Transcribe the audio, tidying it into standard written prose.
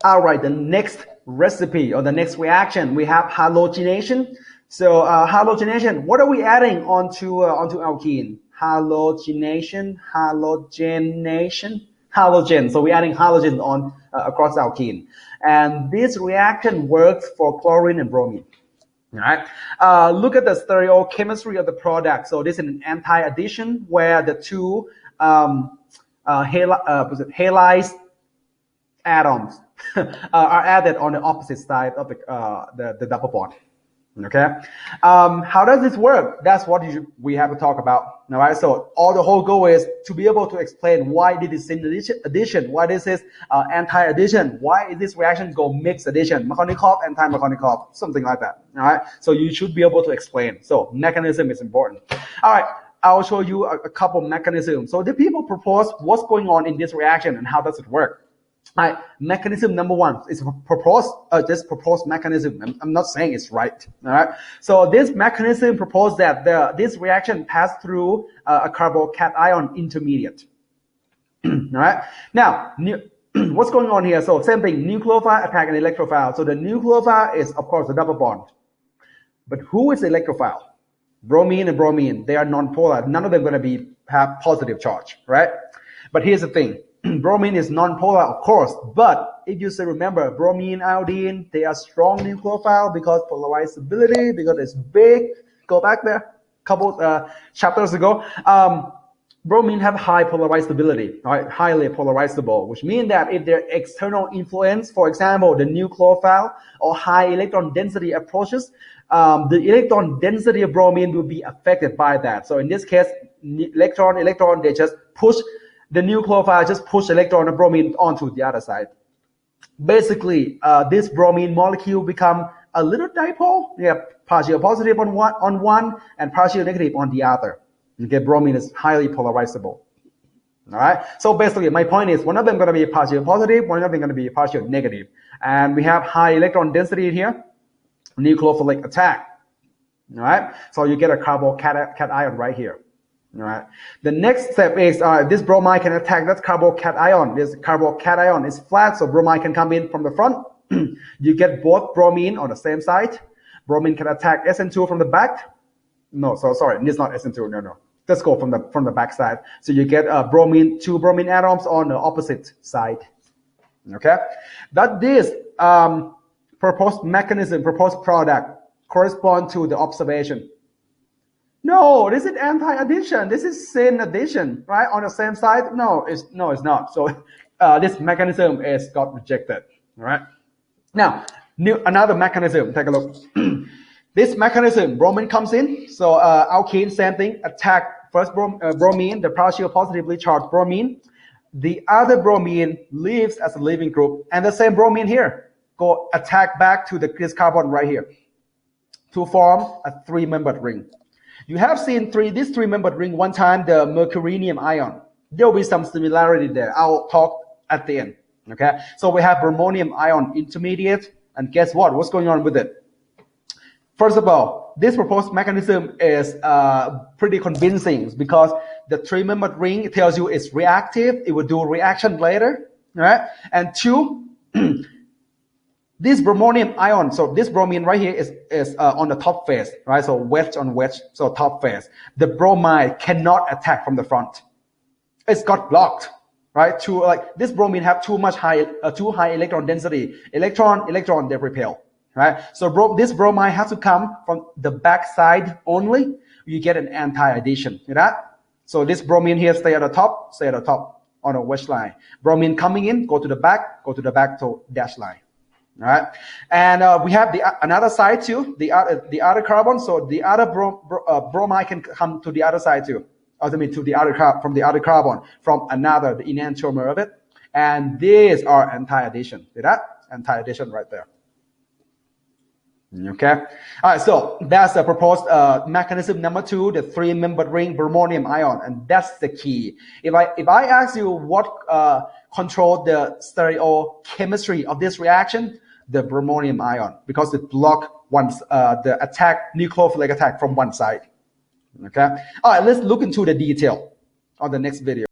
All right, the next recipe or the next reaction, we have halogenation. So halogenation, what are we adding onto alkene? Halogenation. Halogen. So we're adding halogen on across alkene, and this reaction works for chlorine and bromine. All right. Look at the stereochemistry of the product. So this is an anti-addition where the two halide atoms are added on the opposite side of the double bond. Okay. How does this work? That's what we have to talk about. All right. So the whole goal is to be able to explain why this is syn addition, why this is anti-addition, why is this reaction go mixed addition, Markovnikov, anti-Markovnikov, something like that. All right. So you should be able to explain. So mechanism is important. All right. I'll show you a couple mechanisms. So the people propose what's going on in this reaction and how does it work. All right, mechanism number one is this proposed mechanism. I'm not saying it's right. All right. So this mechanism proposed that this reaction passed through a carbocation intermediate. All right. Now, what's going on here? So same thing. Nucleophile attack an electrophile. So the nucleophile is of course a double bond. But who is the electrophile? Bromine and bromine. They are nonpolar. None of them going to have positive charge, right? But here's the thing. Bromine is nonpolar, of course, but if you still remember, bromine, iodine, they are strong nucleophile because polarizability, because it's big. Go back there, a couple chapters ago. Bromine have high polarizability, right? Highly polarizable, which means that if their external influence, for example, the nucleophile or high electron density approaches, the electron density of bromine will be affected by that. So in this case, electron, they just push the nucleophile, just push electron of bromine onto the other side. Basically, this bromine molecule become a little dipole. You have partial positive on one and partial negative on the other. Okay, bromine is highly polarizable. All right. So basically, my point is one of them going to be partial positive, one of them going to be partial negative, and we have high electron density here, nucleophilic attack. All right. So you get a carbocation right here. All right. The next step is this bromine can attack that carbocation. This carbocation is flat, so bromine can come in from the front. You get both bromine on the same side. Bromine can attack SN2 from the back. No, so sorry, it's not SN2. No. Let's go from the back side. So you get two bromine atoms on the opposite side. Okay. That this proposed mechanism, proposed product correspond to the observation. No, this is anti-addition. This is syn addition, right? On the same side? No, it's not. So this mechanism is got rejected. All right. Now, another mechanism. Take a look. This mechanism, bromine comes in. So alkene, same thing. Attack first bromine, the partial positively charged bromine. The other bromine leaves as a leaving group, and the same bromine here go attack back to this carbon right here to form a three-membered ring. You have seen this three-membered ring one time, the mercurinium ion. There will be some similarity there. I'll talk at the end. Okay. So we have bromonium ion intermediate, and guess what? What's going on with it? First of all, this proposed mechanism is pretty convincing because the three-membered ring tells you it's reactive. It will do a reaction later. Right? And two, this bromonium ion, so this bromine right here is on the top face, right? So wedge on wedge, so top face. The bromide cannot attack from the front. It's got blocked, right? This bromine have too high electron density. Electron, they repel, right? So this bromide has to come from the back side only. You get an anti-addition, you know that? So this bromine here stay at the top on a wedge line. Bromine coming in, go to the back to dash line. All right, and we have another side too, the other carbon. So the other bromide can come to the other side too. To the other from the other carbon from another the enantiomer of it, and these are anti-addition. See that? Anti-addition right there. Okay. All right. So that's the proposed mechanism number 2, the three-membered ring bromonium ion, and that's the key. If I ask you what control the stereochemistry of this reaction, the bromonium ion, because it blocks the nucleophilic attack from one side. Okay. All right. Let's look into the detail on the next video.